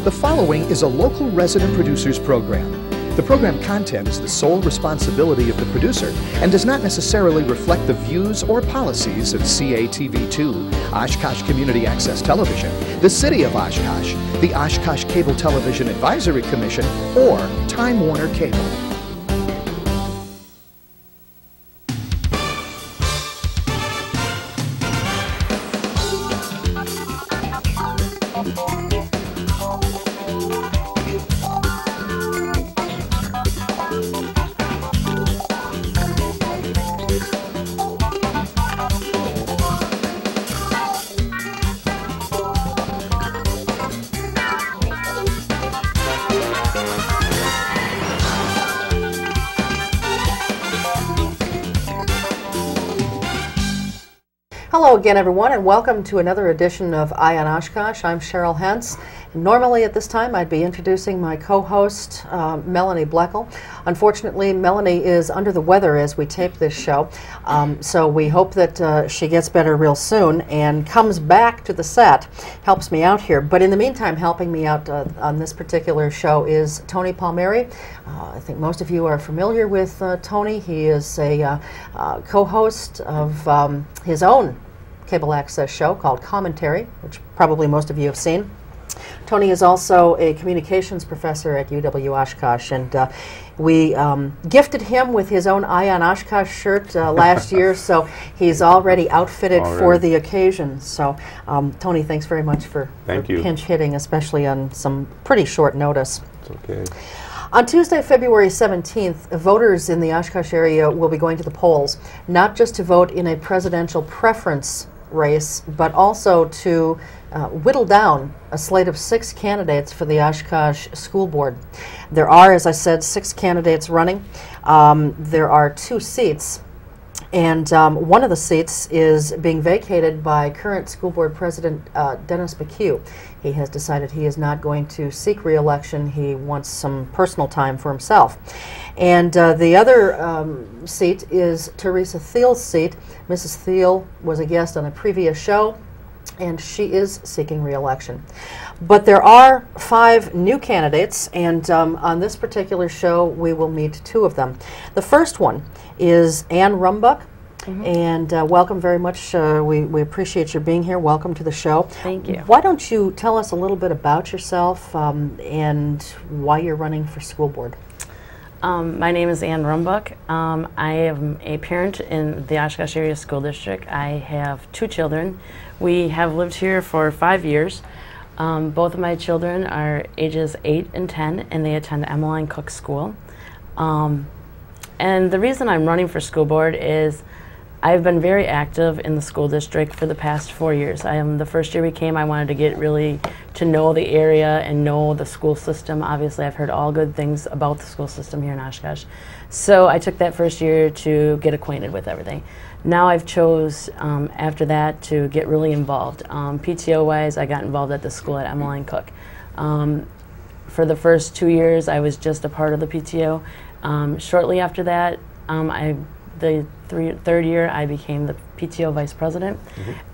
The following is a local resident producers program. The program content is the sole responsibility of the producer and does not necessarily reflect the views or policies of CATV2, Oshkosh Community Access Television, the City of Oshkosh, the Oshkosh Cable Television Advisory Commission, or Time Warner Cable. Hello again, everyone, and welcome to another edition of Eye on Oshkosh. I'm Cheryl Hentz. Normally at this time I'd be introducing my co-host, Melanie Bleckel. Unfortunately, Melanie is under the weather as we tape this show, so we hope that she gets better real soon and comes back to the set, helps me out here. But in the meantime, helping me out on this particular show is Tony Palmeri. I think most of you are familiar with Tony. He is a co-host of his own cable access show called Commentary, which probably most of you have seen. Tony is also a communications professor at UW-Oshkosh, and we gifted him with his own Eye on Oshkosh shirt last year, so he's already outfitted for the occasion. So, Tony, thanks very much for pinch hitting, especially on some pretty short notice. It's okay. On Tuesday, February 17th, voters in the Oshkosh area will be going to the polls, not just to vote in a presidential preference race, but also to whittle down a slate of 6 candidates for the Oshkosh School Board. There are, as I said, 6 candidates running. There are 2 seats, and one of the seats is being vacated by current school board president Dennis McHugh. He has decided he is not going to seek re-election. He wants some personal time for himself. And the other seat is Teresa Thiel's seat. Mrs. Thiel was a guest on a previous show, and she is seeking re-election. But there are 5 new candidates, and on this particular show we will meet 2 of them. The first one is Ann Rumbuc. And welcome very much. We appreciate your being here. Welcome to the show. Thank you. Why don't you tell us a little bit about yourself and why you're running for school board? My name is Ann Rumbuc. I am a parent in the Oshkosh Area School District. I have 2 children. We have lived here for 5 years. Both of my children are ages 8 and 10, and they attend Emmeline Cook School. And the reason I'm running for school board is I've been very active in the school district for the past 4 years. The first year we came, I wanted to get really to know the area and know the school system. Obviously, I've heard all good things about the school system here in Oshkosh. So I took that first year to get acquainted with everything. Now I've chose, after that, to get really involved. PTO-wise, I got involved at the school at Emmeline Cook. For the first 2 years, I was just a part of the PTO. Shortly after that, the third year, I became the PTO vice president,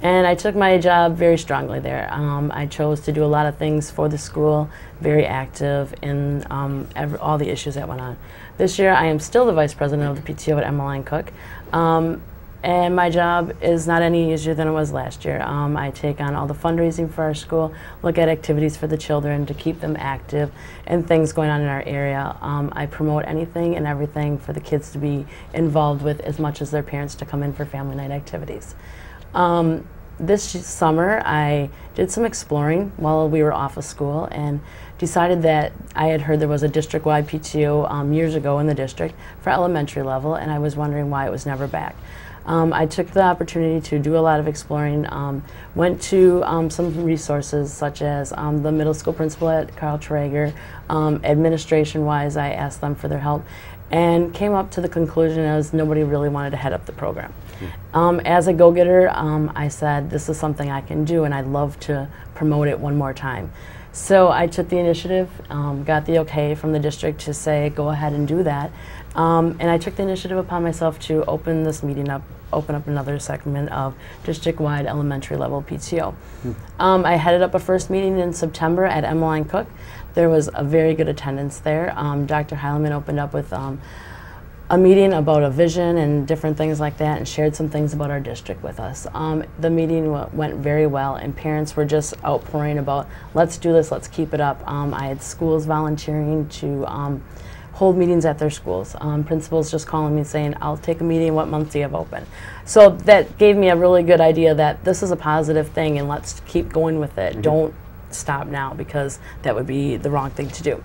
and I took my job very strongly there. I chose to do a lot of things for the school, very active in all the issues that went on. This year, I am still the vice president of the PTO at Emmeline Cook, and my job is not any easier than it was last year. I take on all the fundraising for our school, look at activities for the children to keep them active, and things going on in our area. I promote anything and everything for the kids to be involved with, as much as their parents to come in for family night activities. This summer, I did some exploring while we were off of school and decided that I had heard there was a district-wide PTO years ago in the district for elementary level, and I was wondering why it was never back. I took the opportunity to do a lot of exploring, went to some resources such as the middle school principal at Carl Traeger. Administration-wise, I asked them for their help and came up to the conclusion as nobody really wanted to head up the program. As a go-getter, I said, this is something I can do, and I'd love to promote it one more time. So I took the initiative, got the okay from the district to say, go ahead and do that. And I took the initiative upon myself to open this meeting up open up another segment of district-wide elementary level PTO. I headed up a first meeting in September at Emmeline Cook. There was a very good attendance there. Dr. Heileman opened up with a meeting about a vision and different things like that, and shared some things about our district with us. The meeting went very well, and parents were just outpouring about, let's do this, let's keep it up. I had schools volunteering to hold meetings at their schools. Principals just calling me saying, I'll take a meeting, what month do you have open? So that gave me a really good idea that this is a positive thing, and let's keep going with it. Don't stop now, because that would be the wrong thing to do.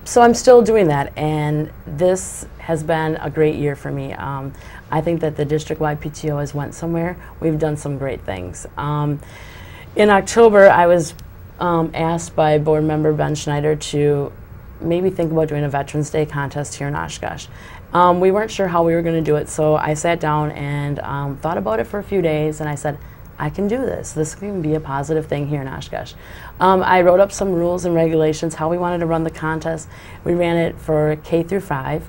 So I'm still doing that, and this has been a great year for me. I think that the district-wide PTO has went somewhere. We've done some great things. In October, I was asked by board member Ben Schneider to maybe think about doing a Veterans Day contest here in Oshkosh. We weren't sure how we were going to do it, so I sat down and thought about it for a few days, and I said, I can do this. This can be a positive thing here in Oshkosh. I wrote up some rules and regulations, how we wanted to run the contest. We ran it for K through 5.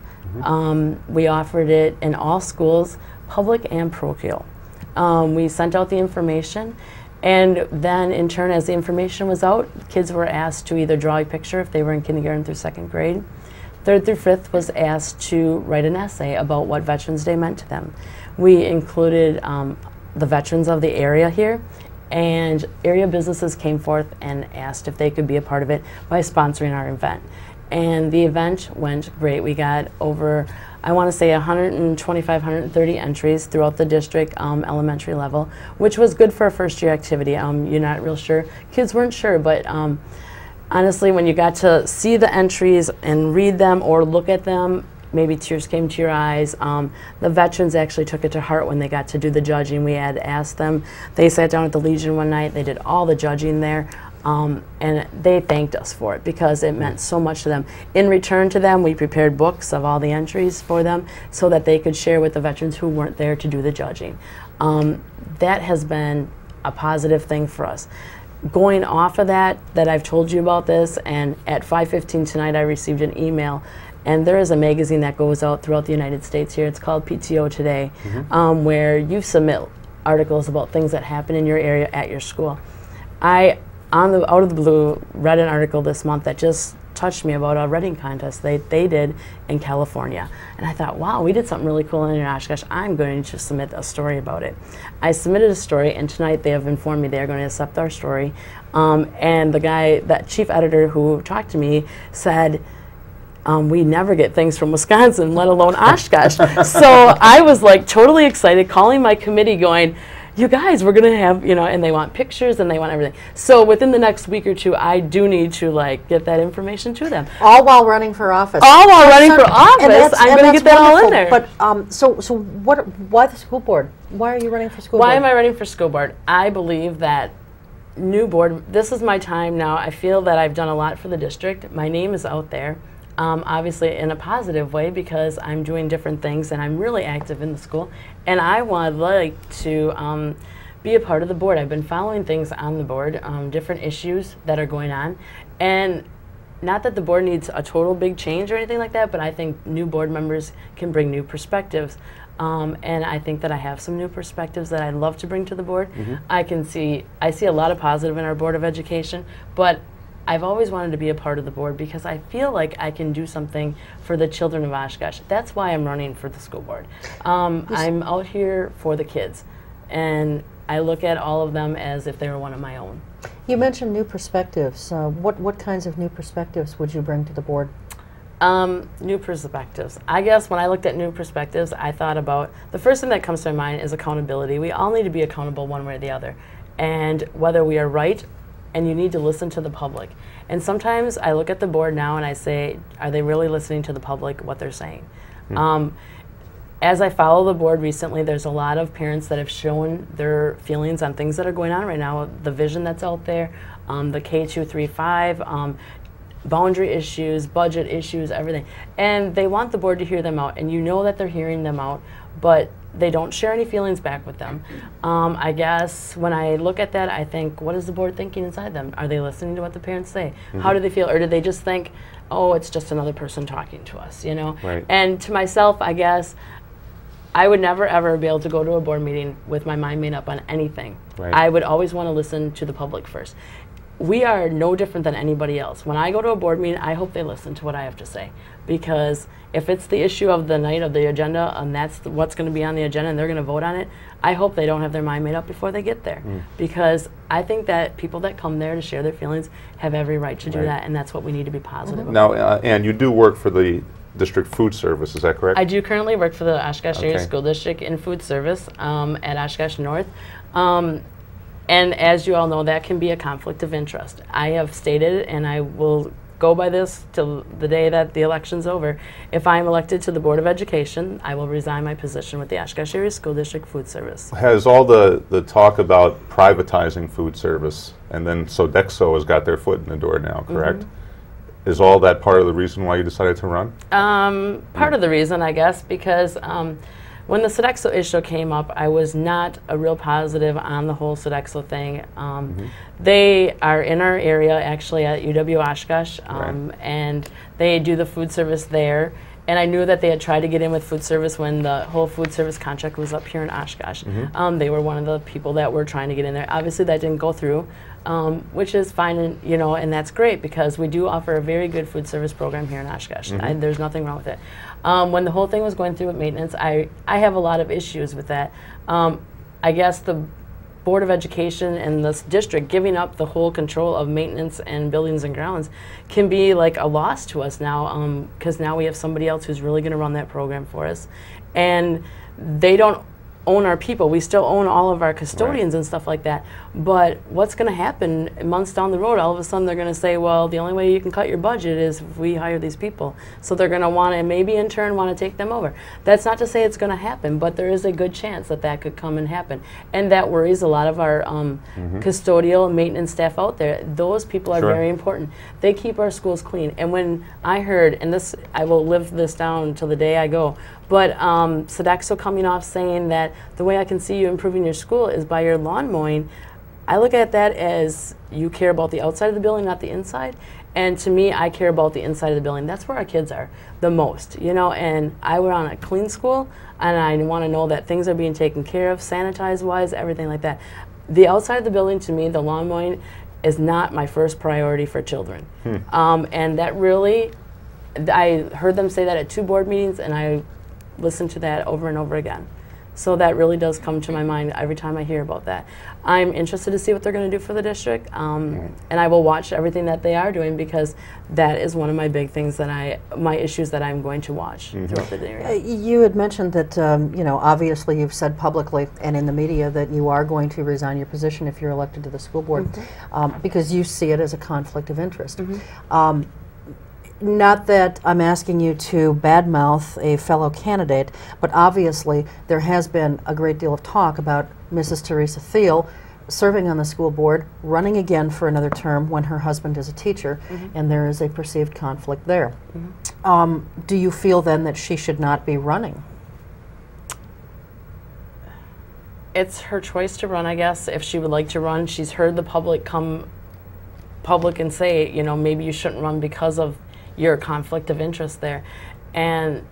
We offered it in all schools, public and parochial. We sent out the information, and then in turn, as the information was out, kids were asked to either draw a picture if they were in kindergarten through 2nd grade. 3rd through 5th was asked to write an essay about what Veterans Day meant to them. We included the veterans of the area here, and area businesses came forth and asked if they could be a part of it by sponsoring our event. And the event went great. We got over, I want to say, 125, 130 entries throughout the district elementary level, which was good for a first year activity. You're not real sure. Kids weren't sure, but honestly, when you got to see the entries and read them or look at them, maybe tears came to your eyes. The veterans actually took it to heart when they got to do the judging. We had asked them, they sat down at the Legion one night, they did all the judging there, and they thanked us for it because it meant so much to them. In return to them, we prepared books of all the entries for them so that they could share with the veterans who weren't there to do the judging. That has been a positive thing for us. Going off of that I've told you about this, and at 5:15 tonight I received an email. And there is a magazine that goes out throughout the United States here. It's called PTO Today, where you submit articles about things that happen in your area at your school. I, out of the blue, read an article this month that just touched me about a writing contest they did in California. And I thought, wow, we did something really cool in Oshkosh. I'm going to submit a story about it. I submitted a story, and tonight they have informed me they are going to accept our story. And the guy, that chief editor who talked to me, said, we never get things from Wisconsin, let alone Oshkosh. So I was like totally excited, calling my committee going, you guys, we're going to have, you know, and they want pictures and they want everything. So within the next week or two, I do need to like get that information to them. All while running for office. All while running for office. I'm going to get that all in there. But so why the school board? Why are you running for school board? Why am I running for school board? I believe that new board, this is my time now. I feel that I've done a lot for the district. My name is out there. Obviously in a positive way because I'm doing different things and I'm really active in the school, and I would like to be a part of the board. I've been following things on the board, different issues that are going on, and not that the board needs a total big change or anything like that, but I think new board members can bring new perspectives, and I think that I have some new perspectives that I'd love to bring to the board. I see a lot of positive in our Board of Education, but I've always wanted to be a part of the board because I feel like I can do something for the children of Oshkosh. That's why I'm running for the school board. I'm out here for the kids, and I look at all of them as if they were one of my own. You mentioned new perspectives. What kinds of new perspectives would you bring to the board? New perspectives. I guess when I looked at new perspectives, I thought about, the first thing that comes to my mind is accountability. We all need to be accountable one way or the other, and whether we are right, and you need to listen to the public. And sometimes I look at the board now and I say, are they really listening to the public, what they're saying? As I follow the board recently, there's a lot of parents that have shown their feelings on things that are going on right now, the vision that's out there, the K2, 3, 5, boundary issues, budget issues, everything. And they want the board to hear them out, and you know that they're hearing them out, but they don't share any feelings back with them. I guess when I look at that, I think, what is the board thinking inside them? Are they listening to what the parents say? How do they feel? Or do they just think, oh, it's just another person talking to us, you know? Right. And to myself, I guess, I would never ever be able to go to a board meeting with my mind made up on anything. Right. I would always want to listen to the public first. We are no different than anybody else. When I go to a board meeting, I hope they listen to what I have to say, because if it's the issue of the night of the agenda and that's what's going to be on the agenda and they're going to vote on it, I hope they don't have their mind made up before they get there, because I think that people that come there to share their feelings have every right to do that, and that's what we need to be positive about. Now, and you do work for the district food service, is that correct? I do currently work for the Oshkosh Area School District in food service at Oshkosh North. And as you all know, that can be a conflict of interest. I have stated, and I will go by this till the day that the election's over, if I'm elected to the Board of Education, I will resign my position with the Oshkosh Area School District Food Service. Has all the talk about privatizing food service, and then Sodexo has got their foot in the door now, correct? Is all that part of the reason why you decided to run? Part of the reason, I guess, because when the Sodexo issue came up, I was not a real positive on the whole Sodexo thing. They are in our area, actually, at UW Oshkosh, and they do the food service there. And I knew that they had tried to get in with food service when the whole food service contract was up here in Oshkosh. They were one of the people that were trying to get in there. Obviously, that didn't go through, which is fine, and, you know, and that's great, because we do offer a very good food service program here in Oshkosh. There's nothing wrong with it. When the whole thing was going through with maintenance, I have a lot of issues with that. I guess the Board of Education and this district giving up the whole control of maintenance and buildings and grounds can be like a loss to us now, because now we have somebody else who's really going to run that program for us. And they don't own our people. We still own all of our custodians and stuff like that. But what's going to happen months down the road? All of a sudden they're going to say, well, the only way you can cut your budget is if we hire these people. So they're going to want to maybe in turn want to take them over. That's not to say it's going to happen, but there is a good chance that that could come and happen. And that worries a lot of our custodial and maintenance staff out there. Those people are very important. They keep our schools clean. And when I heard, and this, I will live this down until the day I go, but Sodexo coming off saying that the way I can see you improving your school is by your lawn mowing, I look at that as you care about the outside of the building, not the inside. And to me, I care about the inside of the building. That's where our kids are the most, you know. And I want a clean school, and I want to know that things are being taken care of, sanitized-wise, everything like that. The outside of the building, to me, the lawn mowing is not my first priority for children. And that really, I heard them say that at 2 board meetings, and I listened to that over and over again. So that really does come to my mind every time I hear about that. I'm interested to see what they're going to do for the district, and I will watch everything that they are doing, because that is one of my big things that my issues that I'm going to watch throughout the area. You had mentioned that, you know, obviously you've said publicly and in the media that you are going to resign your position if you're elected to the school board, because you see it as a conflict of interest. Not that I'm asking you to badmouth a fellow candidate, but obviously there has been a great deal of talk about Mrs. Teresa Thiel serving on the school board, running again for another term when her husband is a teacher, and there is a perceived conflict there. Do you feel then that she should not be running? It's her choice to run, I guess, if she would like to run. She's heard the public come public and say, you know, maybe you shouldn't run because of your conflict of interest there. And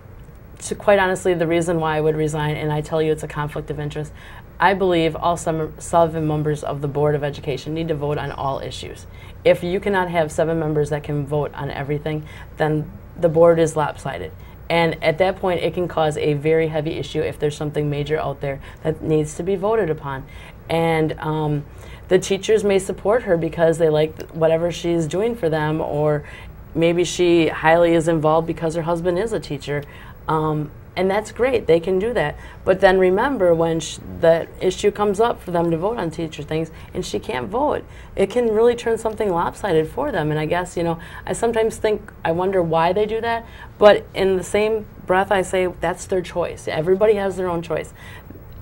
to quite honestly, the reason why I would resign, and I tell you it's a conflict of interest, I believe all 7 members of the Board of Education need to vote on all issues. If you cannot have 7 members that can vote on everything, then the board is lopsided. And at that point, it can cause a very heavy issue if there's something major out there that needs to be voted upon. And the teachers may support her because they like whatever she's doing for them, or maybe she highly is involved because her husband is a teacher. And that's great, they can do that. But then remember, when the issue comes up for them to vote on teacher things and she can't vote, it can really turn something lopsided for them. And I guess, you know, I sometimes think, I wonder why they do that. But in the same breath, I say that's their choice. Everybody has their own choice.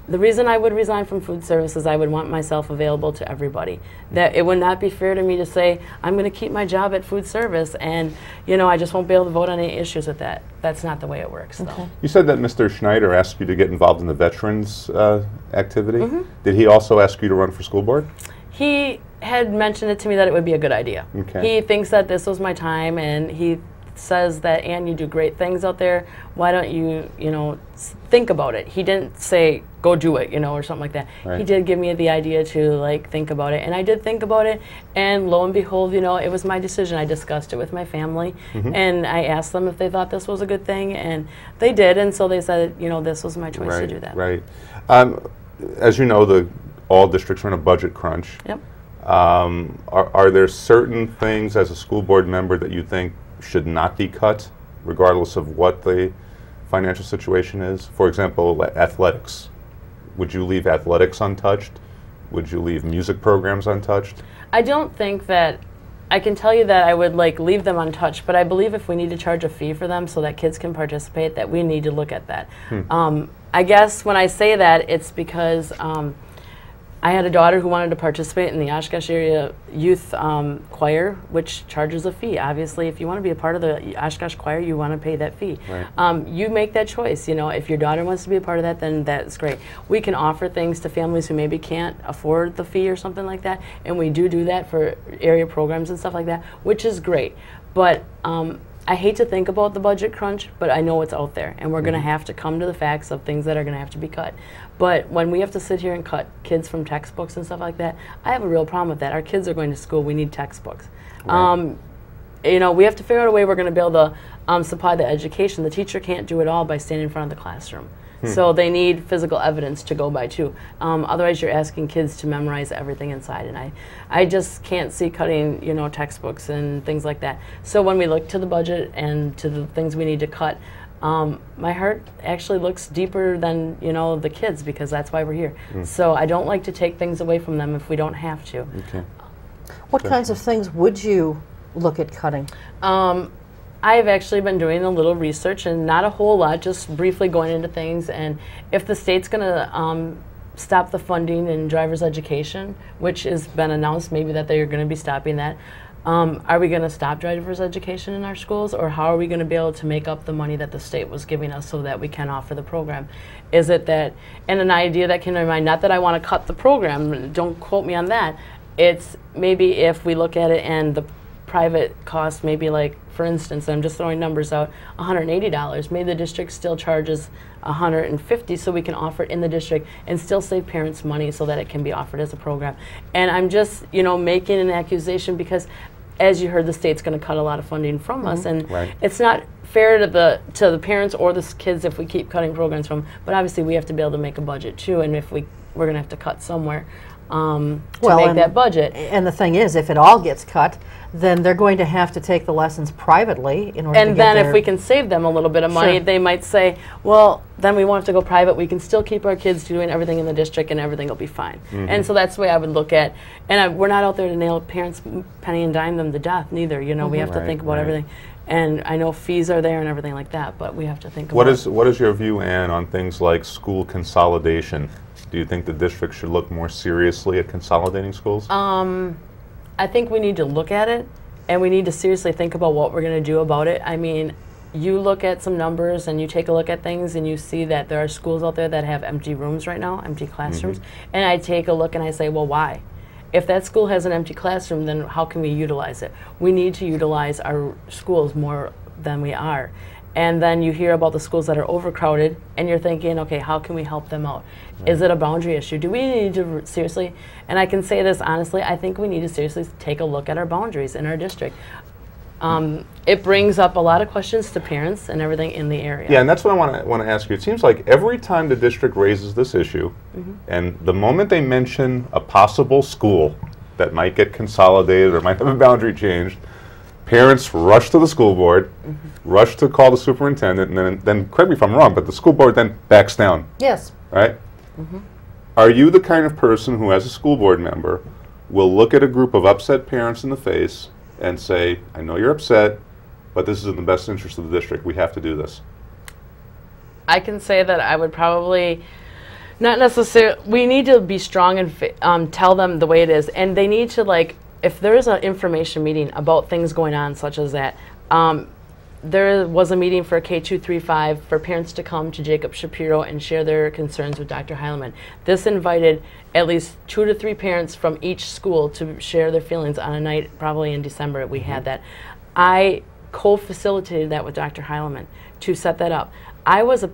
The reason I would resign from food service is I would want myself available to everybody. That it would not be fair to me to say, I'm going to keep my job at food service and, you know, I just won't be able to vote on any issues with that. That's not the way it works, though. You said that Mr. Schneider asked you to get involved in the veterans activity. Did he also ask you to run for school board? He had mentioned it to me that it would be a good idea. He thinks that this was my time, and he says that, Ann, you do great things out there. Why don't you, think about it? He didn't say, go do it, or something like that. Right. He did give me the idea to, like, think about it. And I did think about it. And lo and behold, it was my decision. I discussed it with my family. And I asked them if they thought this was a good thing. And they did. And so they said, this was my choice to do that. Right. As you know, all districts are in a budget crunch. Yep. Are there certain things as a school board member that you think should not be cut, regardless of what the financial situation is? For example, athletics. Would you leave athletics untouched? Would you leave music programs untouched? I don't think that, I can tell you that I would leave them untouched, but I believe if we need to charge a fee for them so that kids can participate, that we need to look at that. I guess when I say that, it's because I had a daughter who wanted to participate in the Oshkosh area youth choir, which charges a fee. Obviously, if you want to be a part of the Oshkosh choir, you want to pay that fee. Right. You make that choice. If your daughter wants to be a part of that, then that's great. We can offer things to families who maybe can't afford the fee or something like that, and we do that for area programs and stuff like that, which is great. But I hate to think about the budget crunch, but I know it's out there, and we're going to have to come to the facts of things that are going to have to be cut. But when we have to sit here and cut kids from textbooks and stuff like that, I have a real problem with that. Our kids are going to school. We need textbooks. Right. We have to figure out a way we're going to be able to supply the education. The teacher can't do it all by standing in front of the classroom. So they need physical evidence to go by too. Otherwise, you're asking kids to memorize everything inside, and I just can't see cutting, textbooks and things like that. So when we look to the budget and to the things we need to cut, my heart actually looks deeper than the kids, because that's why we're here. So I don't like to take things away from them if we don't have to. Okay. What kinds of things would you look at cutting? I've actually been doing a little research, and not a whole lot, just briefly going into things. And if the state's going to stop the funding in driver's education, which has been announced maybe that they're going to be stopping that, are we going to stop driver's education in our schools, or how are we going to be able to make up the money that the state was giving us so that we can offer the program? Is it that, and an idea that came to my mind, not that I want to cut the program, don't quote me on that, it's maybe if we look at it and the private cost, maybe like, for instance, I'm just throwing numbers out, $180, maybe the district still charges $150 so we can offer it in the district and still save parents money so that it can be offered as a program. And I'm just, making an accusation because, as you heard, the state's going to cut a lot of funding from us, and it's not fair to the parents or the kids if we keep cutting programs from them. But obviously we have to be able to make a budget too, and if we're going to have to cut somewhere to make that budget. And the thing is, if it all gets cut, then they're going to have to take the lessons privately in order to get And then if we can save them a little bit of money, they might say, well, then we won't have to go private. We can still keep our kids doing everything in the district, and everything will be fine. And so that's the way I would look at, and we're not out there to nail parents penny and dime them to death, neither. We have to think about everything. And I know fees are there and everything like that, but we have to think about it. What is your view, Ann, on things like school consolidation? Do you think the district should look more seriously at consolidating schools? I think we need to look at it, and we need to seriously think about what we're going to do about it. I mean, you look at some numbers and you take a look at things and you see that there are schools out there that have empty rooms right now, empty classrooms, and I take a look and I say, well, why? If that school has an empty classroom, then how can we utilize it? We need to utilize our schools more than we are. And then you hear about the schools that are overcrowded, and you're thinking, okay, how can we help them out? Is it a boundary issue? Do we need to seriously, and I can say this honestly, I think we need to seriously take a look at our boundaries in our district. It brings up a lot of questions to parents and everything in the area. Yeah, and that's what I want to ask you. It seems like every time the district raises this issue, and the moment they mention a possible school that might get consolidated or might have a boundary changed, parents rush to the school board, rush to call the superintendent, and then correct me if I'm wrong, but the school board then backs down. Yes. Right? Are you the kind of person who, as a school board member, will look at a group of upset parents in the face and say, I know you're upset, but this is in the best interest of the district. We have to do this? I can say that I would probably not necessarily, we need to be strong and tell them the way it is, and they need to, like, if there is an information meeting about things going on such as that, there was a meeting for K235 for parents to come to Jacob Shapiro and share their concerns with Dr. Heileman. This invited at least 2 to 3 parents from each school to share their feelings on a night, probably in December we had that. I co-facilitated that with Dr. Heileman to set that up. I'm a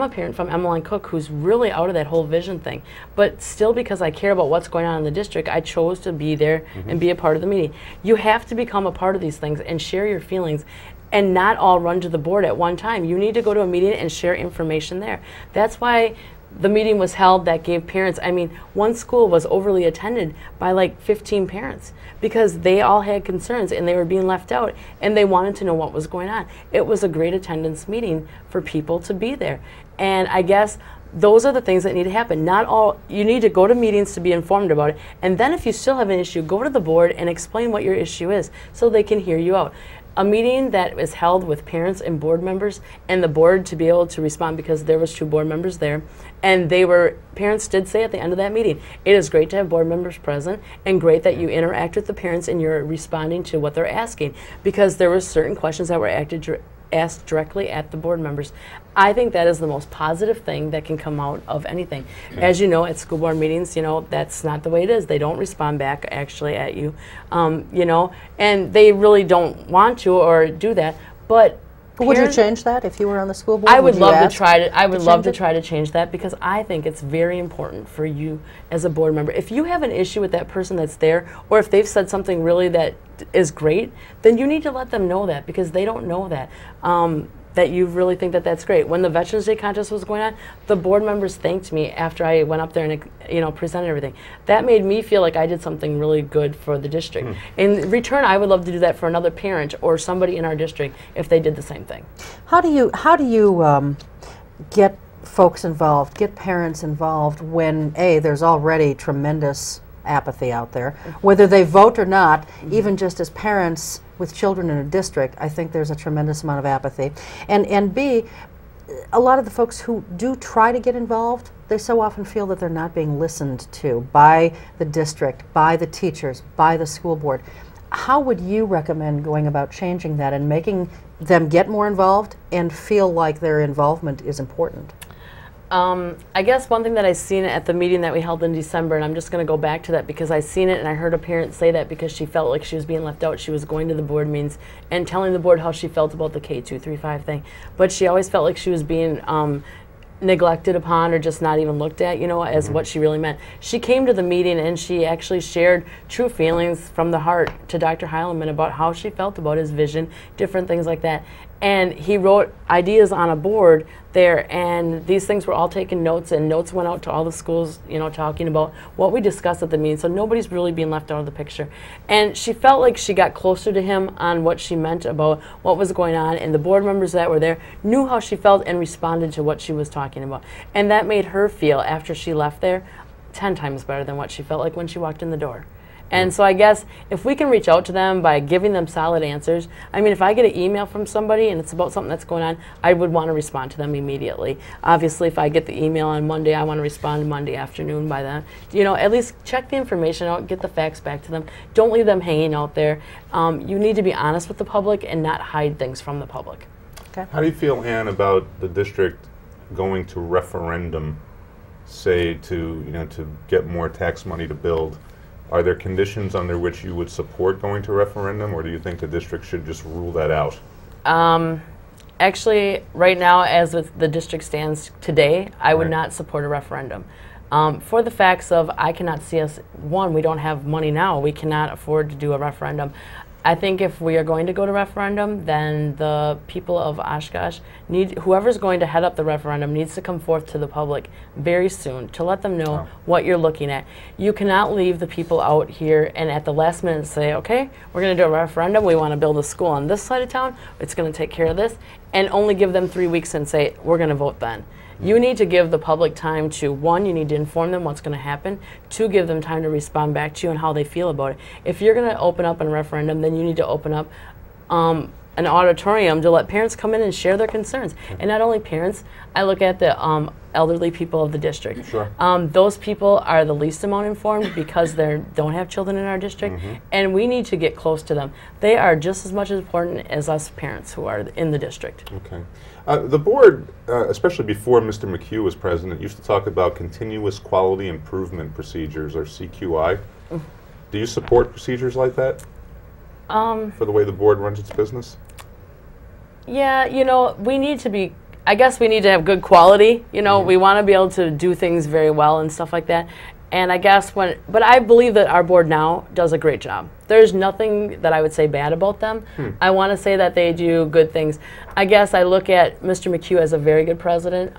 parent from Emmeline Cook who's really out of that whole vision thing. But still, because I care about what's going on in the district, I chose to be there and be a part of the meeting. You have to become a part of these things and share your feelings and not all run to the board at one time. You need to go to a meeting and share information there. That's why the meeting was held that gave parents, I mean, one school was overly attended by like 15 parents because they all had concerns and they were being left out and they wanted to know what was going on. It was a great attendance meeting for people to be there. And I guess those are the things that need to happen. Not all, you need to go to meetings to be informed about it. And then if you still have an issue, go to the board and explain what your issue is so they can hear you out. A meeting that is held with parents and board members and the board to be able to respond, because there was 2 board members there, and parents did say at the end of that meeting, it is great to have board members present and great that you interact with the parents and you're responding to what they're asking, because there were certain questions that were asked directly at the board members. I think that is the most positive thing that can come out of anything. As you know, at school board meetings, you know, that's not the way it is. They don't respond back actually at you, you know, and they really don't want to or do that. But would you change that if you were on the school board? I would love to try to. I would love to try to change that, because I think it's very important for you as a board member. If you have an issue with that person that's there, or if they've said something really that is great, then you need to let them know that, because they don't know that. That you really think that that's great. When the Veterans Day contest was going on, the board members thanked me after I went up there and, you know, presented everything. That made me feel like I did something really good for the district. In return, I would love to do that for another parent or somebody in our district if they did the same thing. How do you get folks involved, get parents involved when there's already tremendous apathy out there, whether they vote or not? Even just as parents with children in a district, I think there's a tremendous amount of apathy. And B, a lot of the folks who do try to get involved, they so often feel that they're not being listened to by the district, by the teachers, by the school board. How would you recommend going about changing that and making them get more involved and feel like their involvement is important? I guess one thing that I seen at the meeting that we held in December, and I'm just going to go back to that because I seen it and I heard a parent say that because she felt like she was being left out. She was going to the board meetings and telling the board how she felt about the K235 thing, but she always felt like she was being neglected upon or just not even looked at, you know, as what she really meant. She came to the meeting and she actually shared true feelings from the heart to Dr. Heileman about how she felt about his vision, different things like that. And he wrote ideas on a board there, and these things were all taken notes, and notes went out to all the schools, you know, talking about what we discussed at the meeting, so nobody's really being left out of the picture. And she felt like she got closer to him on what she meant about what was going on, and the board members that were there knew how she felt and responded to what she was talking about. And that made her feel, after she left there, 10 times better than what she felt like when she walked in the door. And so I guess if we can reach out to them by giving them solid answers, I mean, if I get an email from somebody and it's about something that's going on, I would want to respond to them immediately. Obviously, if I get the email on Monday, I want to respond Monday afternoon by then. You know, at least check the information out, get the facts back to them. Don't leave them hanging out there. You need to be honest with the public and not hide things from the public. Okay. How do you feel, Ann, about the district going to referendum, say, to get more tax money to build? Are there conditions under which you would support going to referendum, or do you think the district should just rule that out? Actually, right now, as the district stands today, I would not support a referendum. For the facts of, I cannot see us, one, we don't have money now. We cannot afford to do a referendum. I think if we are going to go to referendum, then the people of Oshkosh whoever's going to head up the referendum needs to come forth to the public very soon to let them know what you're looking at. You cannot leave the people out here and at the last minute say, okay, we're going to do a referendum, we want to build a school on this side of town, it's going to take care of this, and only give them 3 weeks and say, we're going to vote then. You need to give the public time to, one, you need to inform them what's going to happen, two, give them time to respond back to you and how they feel about it. If you're going to open up a referendum, then you need to open up an auditorium to let parents come in and share their concerns. And not only parents, I look at the elderly people of the district. Sure. Those people are the least amount informed because they don't have children in our district, and we need to get close to them. They are just as much important as us parents who are in the district. Okay. The board, especially before Mr. McHugh was president, used to talk about continuous quality improvement procedures, or CQI. Do you support procedures like that for the way the board runs its business? Yeah, you know, we need to be, I guess we need to have good quality. You know, we want to be able to do things very well and stuff like that. And I guess but I believe that our board now does a great job. There's nothing that I would say bad about them. I want to say that they do good things. I guess I look at Mr. McHugh as a very good president.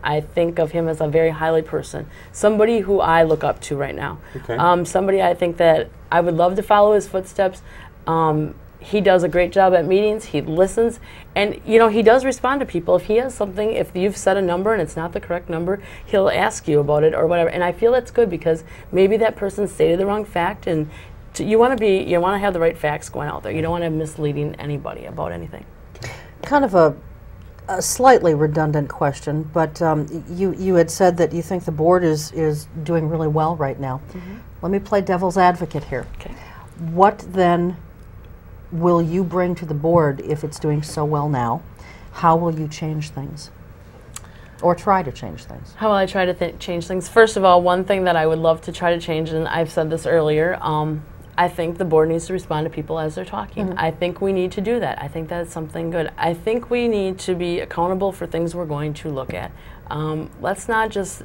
I think of him as a very highly person, somebody who I look up to right now. Okay. Somebody I think that I would love to follow his footsteps. He does a great job at meetings. He listens, and you know, he does respond to people. If he has something, if you've said a number and it's not the correct number, he'll ask you about it or whatever. And I feel that's good because maybe that person stated the wrong fact, and you want to have the right facts going out there. You don't want to misleading anybody about anything. Kind of a slightly redundant question, but you had said that you think the board is doing really well right now. Let me play devil's advocate here. Okay. What then will you bring to the board if it's doing so well now? How will you change things? Or try to change things? How will I try to change things? First of all, one thing that I would love to try to change, and I've said this earlier, I think the board needs to respond to people as they're talking. I think we need to do that. I think that's something good. I think we need to be accountable for things we're going to look at. Let's not just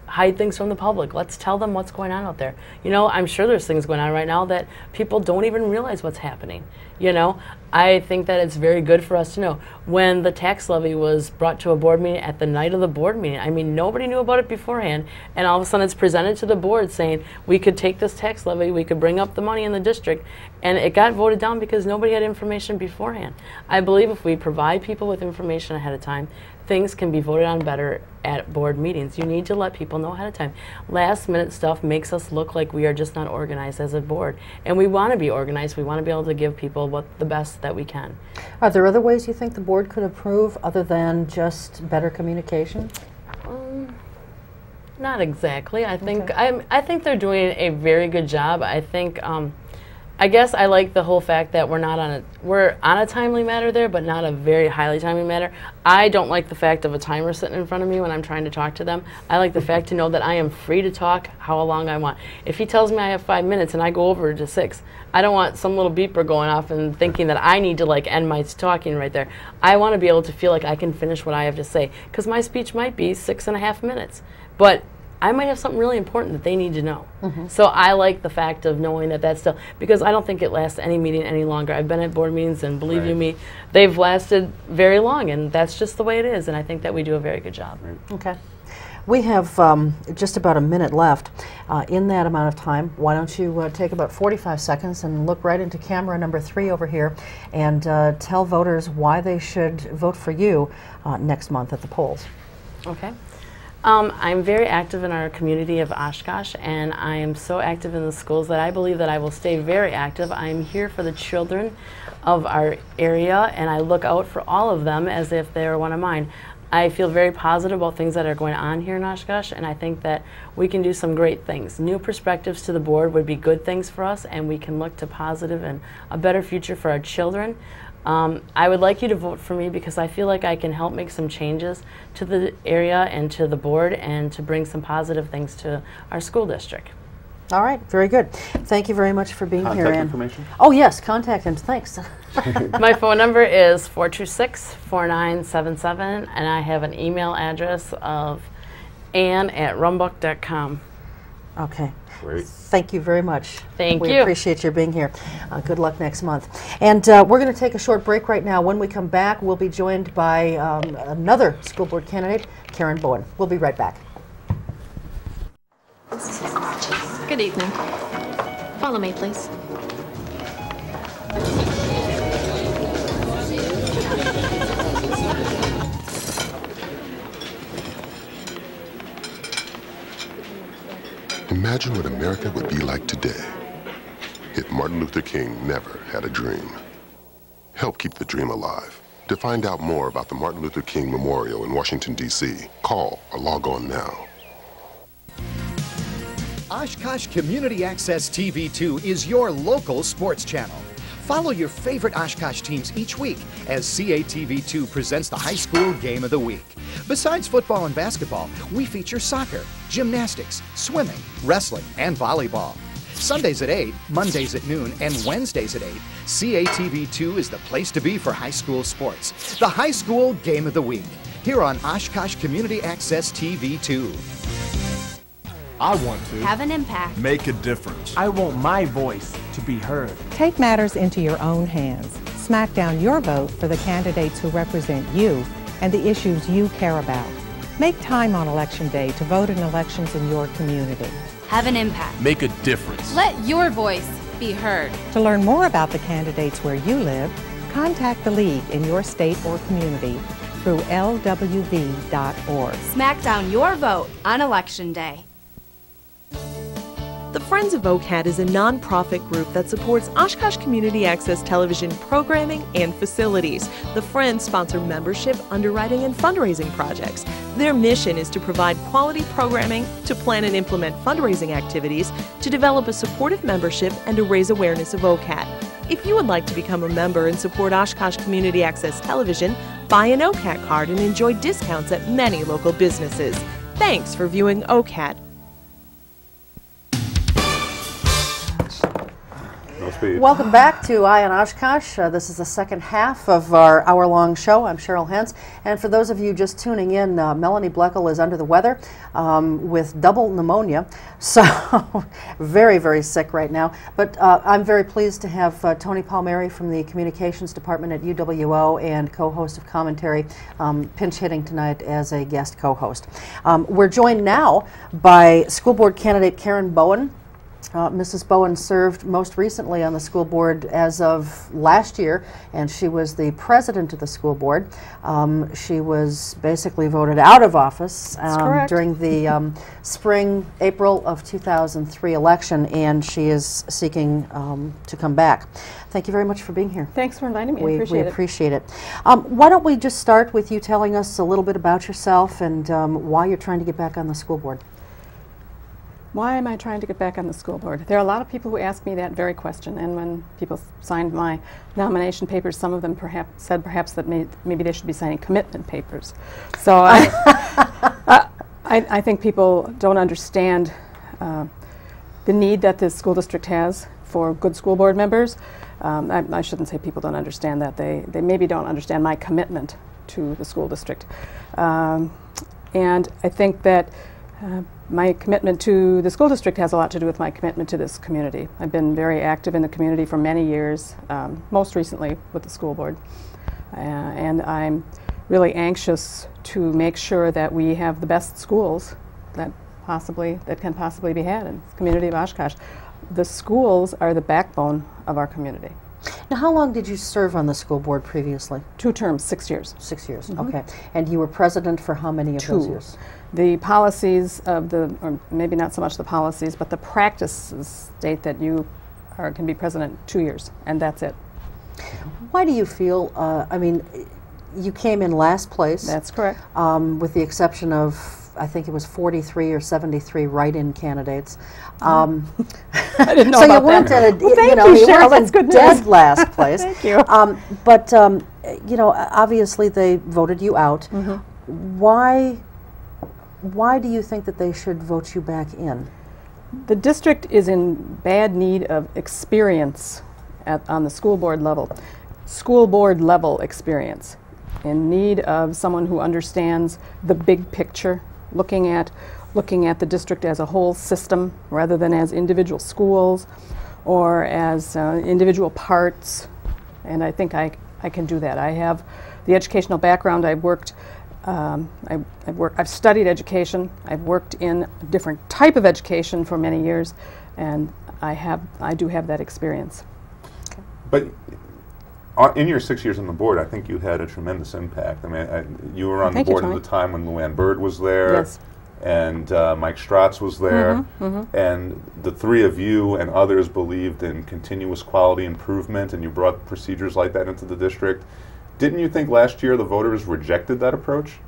hide things from the public. Let's tell them what's going on out there. You know, I'm sure there's things going on right now that people don't even realize what's happening. You know, I think that it's very good for us to know. When the tax levy was brought to a board meeting at the night of the board meeting, I mean, nobody knew about it beforehand, and all of a sudden it's presented to the board saying, we could take this tax levy, we could bring up the money in the district, and it got voted down because nobody had information beforehand. I believe if we provide people with information ahead of time, things can be voted on better at board meetings. You need to let people know ahead of time. Last minute stuff makes us look like we are just not organized as a board. And we want to be organized. We want to be able to give people the best that we can. Are there other ways you think the board could improve other than just better communication? Not exactly. I think I think they're doing a very good job. I think I guess I like the whole fact that we're on a timely matter there, but not a very highly timely matter. I don't like the fact of a timer sitting in front of me when I'm trying to talk to them. I like the fact to know that I am free to talk how long I want. If he tells me I have 5 minutes and I go over to 6, I don't want some little beeper going off and thinking that I need to like end my talking right there. I want to be able to feel like I can finish what I have to say, because my speech might be 6.5 minutes, but I might have something really important that they need to know. So I like the fact of knowing that that's still, because I don't think it lasts any meeting any longer. I've been at board meetings, and believe you me, they've lasted very long, and that's just the way it is, and I think that we do a very good job. Okay. We have just about a minute left. In that amount of time, why don't you take about 45 seconds and look right into camera number 3 over here and tell voters why they should vote for you next month at the polls. Okay. I'm very active in our community of Oshkosh, and I am so active in the schools that I believe that I will stay very active. I'm here for the children of our area, and I look out for all of them as if they were one of mine. I feel very positive about things that are going on here in Oshkosh, and I think that we can do some great things. New perspectives to the board would be good things for us, and we can look to positive and a better future for our children. I would like you to vote for me because I feel like I can help make some changes to the area and to the board and to bring some positive things to our school district. All right, very good. Thank you very much for being here, Ann. Contact information? Oh yes, contact him. Thanks. My phone number is 426-4977, and I have an email address of ann@rumbuc.com. Okay. Great. Thank you very much. Thank you. We appreciate your being here. Good luck next month. And we're going to take a short break right now. When we come back, we'll be joined by another school board candidate, Karen Bowen. We'll be right back. Good evening. Follow me, please. Imagine what America would be like today if Martin Luther King never had a dream. Help keep the dream alive. To find out more about the Martin Luther King Memorial in Washington, D.C., call or log on now. Oshkosh Community Access TV2 is your local sports channel. Follow your favorite Oshkosh teams each week as CATV2 presents the high school game of the week. Besides football and basketball, we feature soccer, gymnastics, swimming, wrestling, and volleyball. Sundays at 8, Mondays at noon, and Wednesdays at 8, CATV2 is the place to be for high school sports. The High School Game of the Week, here on Oshkosh Community Access TV2. I want to have an impact, make a difference. I want my voice to be heard. Take matters into your own hands. Smack down your vote for the candidates who represent you and the issues you care about. Make time on Election Day to vote in elections in your community. Have an impact. Make a difference. Let your voice be heard. To learn more about the candidates where you live, contact the League in your state or community through lwv.org. Smack down your vote on Election Day. The Friends of OCAT is a nonprofit group that supports Oshkosh Community Access television programming and facilities. The Friends sponsor membership, underwriting, and fundraising projects. Their mission is to provide quality programming, to plan and implement fundraising activities, to develop a supportive membership, and to raise awareness of OCAT. If you would like to become a member and support Oshkosh Community Access Television, buy an OCAT card and enjoy discounts at many local businesses. Thanks for viewing OCAT. Welcome back to Eye on Oshkosh. This is the second half of our hour-long show. I'm Cheryl Hentz, and for those of you just tuning in, Melanie Bleckel is under the weather with double pneumonia, so very, very sick right now. But I'm very pleased to have Tony Palmeri from the Communications Department at UWO and co-host of Commentary pinch hitting tonight as a guest co-host. We're joined now by school board candidate Karen Bowen. Mrs. Bowen served most recently on the school board as of last year, and she was the president of the school board. She was basically voted out of office during the April of 2003 election, and she is seeking to come back. Thank you very much for being here. Thanks for inviting me. We appreciate it. Why don't we just start with you telling us a little bit about yourself and why you're trying to get back on the school board? Why am I trying to get back on the school board? There are a lot of people who ask me that very question, and when people signed my nomination papers, some of them said that maybe they should be signing commitment papers. So I think people don't understand the need that the school district has for good school board members. I shouldn't say people don't understand that. They maybe don't understand my commitment to the school district. And I think that my commitment to the school district has a lot to do with my commitment to this community. I've been very active in the community for many years, most recently with the school board. And I'm really anxious to make sure that we have the best schools that can possibly be had in the community of Oshkosh. The schools are the backbone of our community. Now, how long did you serve on the school board previously? 2 terms, 6 years. 6 years, okay. And you were president for how many of those years? The policies of or maybe not so much the policies, but the practices state that you can be president 2 years, and that's it. Why do you feel, I mean, you came in last place. That's correct. With the exception of, I think it was 43 or 73 write-in candidates. I didn't know so about you weren't that. at a, you know, you Cheryl, weren't in dead last place. Thank you. But you know, obviously they voted you out. Mm-hmm. Why do you think that they should vote you back in? The district is in bad need of experience on the school board level. School board level experience. In need of someone who understands the big picture, looking at the district as a whole system rather than as individual schools or as individual parts. And I think I can do that. I have the educational background. I've studied education. I've worked in a different type of education for many years, and I do have that experience. But in your 6 years on the board, I think you had a tremendous impact. I mean, you were on the board at the time when Luann Bird was there, yes, and Mike Stratz was there, and the three of you and others believed in continuous quality improvement, and you brought procedures like that into the district. Didn't you think last year the voters rejected that approach?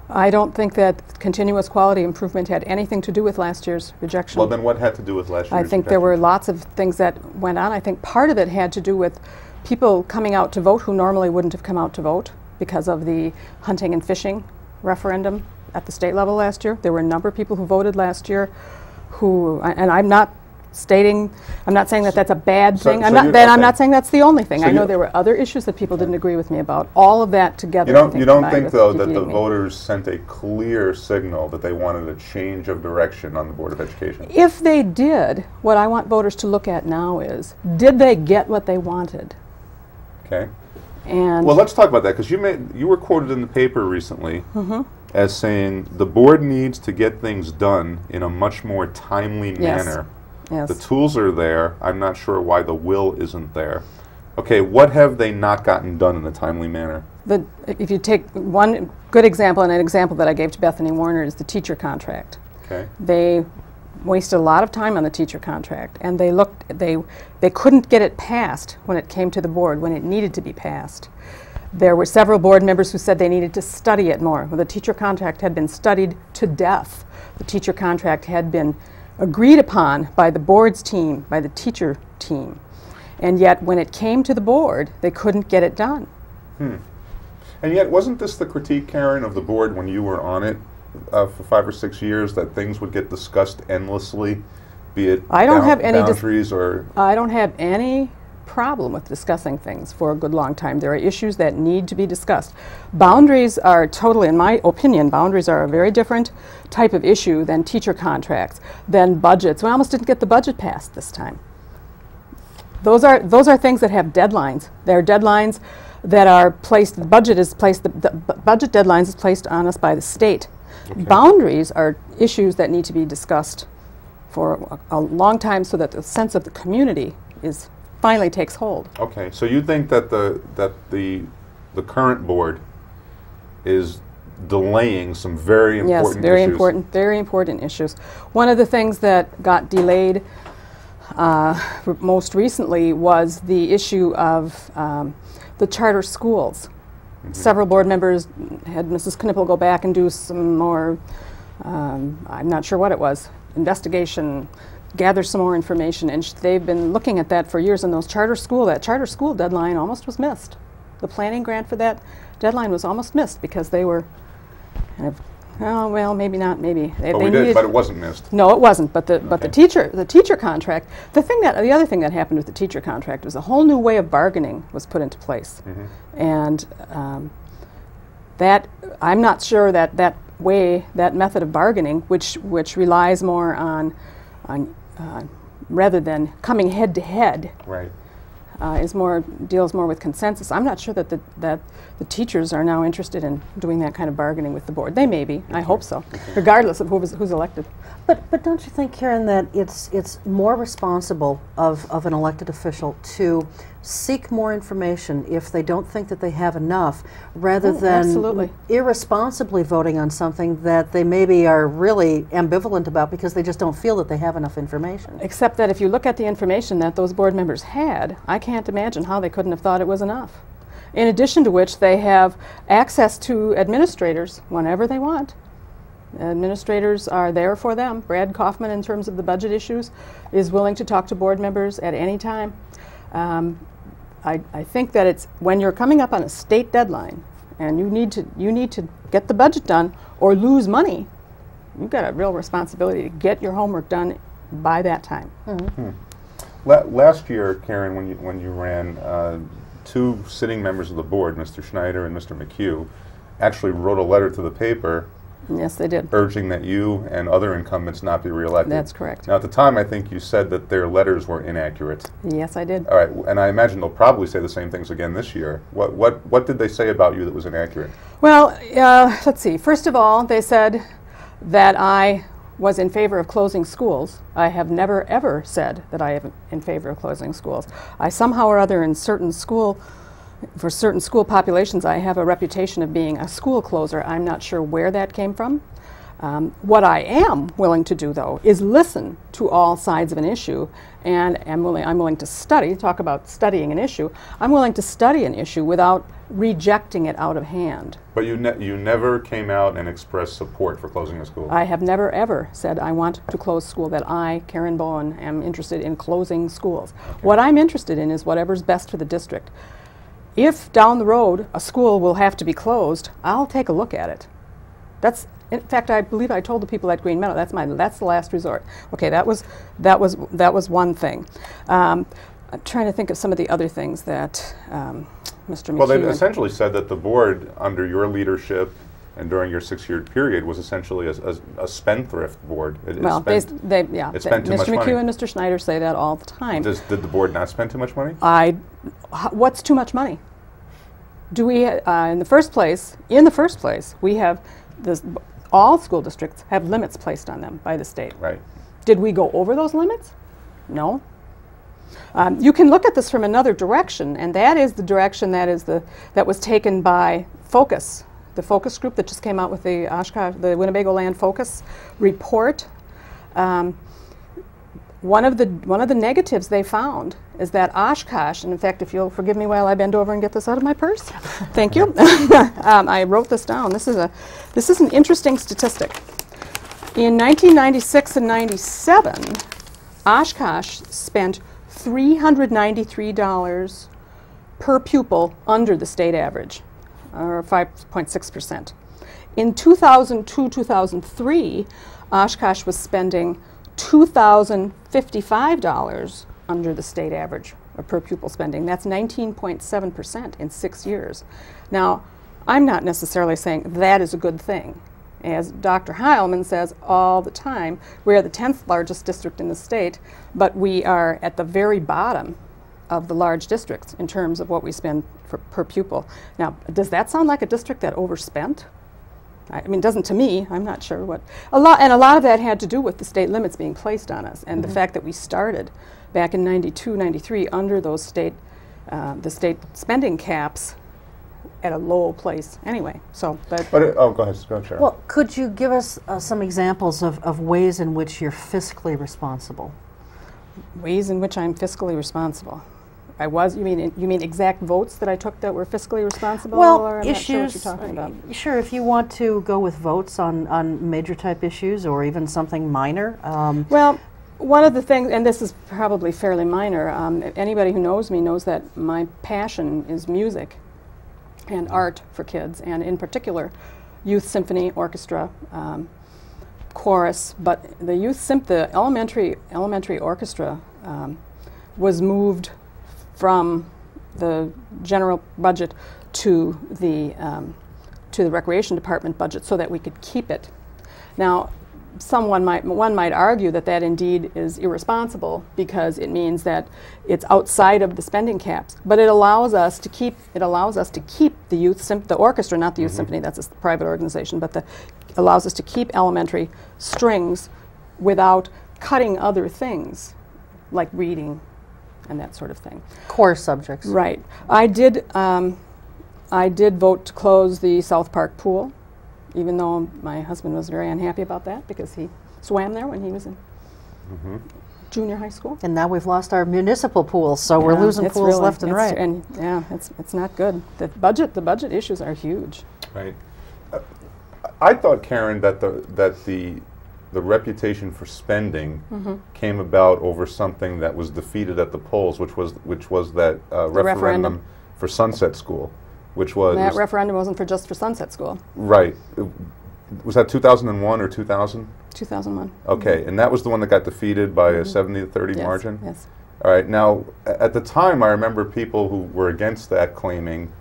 I don't think that continuous quality improvement had anything to do with last year's rejection. Well, then what had to do with last year's I think there were lots of things that went on. I think part of it had to do with people coming out to vote who normally wouldn't have come out to vote because of the hunting and fishing referendum at the state level last year. There were a number of people who voted last year who, and I'm not stating, I'm not saying that that's a bad thing. I'm okay. not saying that's the only thing. So I know there were other issues that people didn't agree with me about. All of that together. You don't think though that the voters sent a clear signal that they wanted a change of direction on the Board of Education? If they did, what I want voters to look at now is, did they get what they wanted? Okay. And well, let's talk about that, because you were quoted in the paper recently as saying the board needs to get things done in a much more timely manner. Yes. The tools are there. I'm not sure why the will isn't there. Okay, what have they not gotten done in a timely manner? If you take one good example, and an example that I gave to Bethany Warner, is the teacher contract. Okay. They wasted a lot of time on the teacher contract, and they couldn't get it passed when it came to the board, when it needed to be passed. There were several board members who said they needed to study it more. Well, the teacher contract had been studied to death. The teacher contract had been agreed upon by the board's team, by the teacher team. And yet, when it came to the board, they couldn't get it done. And yet, wasn't this the critique, Karen, of the board when you were on it for 5 or 6 years, that things would get discussed endlessly, be it boundaries or... I don't have any problem with discussing things for a good long time. There are issues that need to be discussed. Boundaries are totally, in my opinion, boundaries are a very different type of issue than teacher contracts, than budgets. We almost didn't get the budget passed this time. Those are things that have deadlines. They're deadlines that are placed, the budget budget deadlines is placed on us by the state. Okay. Boundaries are issues that need to be discussed for a long time so that the sense of the community finally takes hold. Okay, so you think that the current board is delaying some very important issues? Yes, very important issues. One of the things that got delayed most recently was the issue of the charter schools. Several board members had Mrs. Knippel go back and do some more, I'm not sure what it was, investigation, gather some more information, and they've been looking at that for years. And that charter school deadline almost was missed. The planning grant for that deadline was almost missed because they were kind of, oh well, maybe not, maybe. But it wasn't missed. No, it wasn't. But the teacher contract. The other thing that happened with the teacher contract was a whole new way of bargaining was put into place, and that I'm not sure that that method of bargaining, which relies more on rather than coming head to head, right, deals more with consensus. I'm not sure that the teachers are now interested in doing that kind of bargaining with the board. They may be. I hope so, regardless of who's elected. But don't you think, Karen, that it's more responsible of an elected official to seek more information if they don't think that they have enough, rather than irresponsibly voting on something that they maybe are really ambivalent about because they just don't feel that they have enough information? Except that if you look at the information that those board members had, I can't imagine how they couldn't have thought it was enough. In addition to which, they have access to administrators whenever they want. Administrators are there for them. Brad Kaufman, in terms of the budget issues, is willing to talk to board members at any time. I think that it's when you're coming up on a state deadline and you need to get the budget done or lose money, you've got a real responsibility to get your homework done by that time. Last year, Karen, when you ran, 2 sitting members of the board, Mr. Schneider and Mr. McHugh, actually wrote a letter to the paper. Yes, they did. Urging that you and other incumbents not be reelected. That's correct. Now, at the time, I think you said that their letters were inaccurate. Yes, I did. All right, and I imagine they'll probably say the same things again this year. What did they say about you that was inaccurate? Well, let's see. First of all, they said that I was in favor of closing schools. I have never, ever said that I am in favor of closing schools. I somehow or other for certain school populations, I have a reputation of being a school closer. I'm not sure where that came from. What I am willing to do, though, is listen to all sides of an issue, and I'm willing to study, talk about studying an issue. I'm willing to study an issue without rejecting it out of hand. But you never came out and expressed support for closing a school? I have never, ever said I want to close school, that I, Karen Bowen, am interested in closing schools. Okay. What I'm interested in is whatever's best for the district. If down the road a school will have to be closed, I'll take a look at it. In fact, I believe I told the people at Green Meadow, that's the last resort. Okay, that was one thing. I'm trying to think of some of the other things that Mr. McHugh. Well, they essentially said that the board, under your leadership and during your 6-year period, was essentially a spendthrift board. Well, it spent too much Mr. money. McHugh and Mr. Schneider say that all the time. Did the board not spend too much money? What's too much money? Do we, in the first place, we have this, all school districts have limits placed on them by the state. Right. Did we go over those limits? No. You can look at this from another direction, and that is the direction that was taken by Focus, the focus group that just came out with the Winnebago Land Focus report. One of the negatives they found is that Oshkosh, and in fact, if you'll forgive me while I bend over and get this out of my purse, thank you. I wrote this down. This is an interesting statistic. In 1996 and 97, Oshkosh spent $393 per pupil under the state average, or 5.6%. In 2002-2003, Oshkosh was spending $2,055 under the state average of per pupil spending. That's 19.7% in 6 years. Now, I'm not necessarily saying that is a good thing. As Dr. Heilman says all the time, we are the 10th largest district in the state, but we are at the very bottom of the large districts in terms of what we spend per pupil. Now, does that sound like a district that overspent? I mean, it doesn't to me. I'm not sure what. A lot of that had to do with the state limits being placed on us, and the fact that we started back in 92, 93 under those the state spending caps at a low place. Anyway, so but oh, go ahead, Cheryl. Well, could you give us some examples of ways in which you're fiscally responsible? Ways in which I'm fiscally responsible. I was. You mean exact votes that I took that were fiscally responsible? Well, or I'm issues. Not sure what you're talking about. Sure, if you want to go with votes on major type issues or even something minor. Well, one of the things, and this is probably fairly minor. Anybody who knows me knows that my passion is music and art for kids, and in particular, youth symphony orchestra, chorus. But the elementary orchestra was moved from the general budget to the recreation department budget so that we could keep it. Now, one might argue that indeed is irresponsible because it means that it's outside of the spending caps. But it allows us to keep the orchestra, not the youth symphony. That's a private organization, but allows us to keep elementary strings without cutting other things like reading and that sort of thing. Core subjects. Right. I did vote to close the South Park pool, even though my husband was very unhappy about that because he swam there when he was in junior high school. And now we've lost our municipal pools, so we're losing pools left and right. And yeah, it's not good. The budget issues are huge. Right. I thought, Karen, that the reputation for spending came about over something that was defeated at the polls, which was that referendum for Sunset School, which was that referendum wasn't just for Sunset School. Right. Was that 2001 or 2000? 2001. Okay, and that was the one that got defeated by a 70-30 margin. Yes. All right. Now, at the time, I remember people who were against that claiming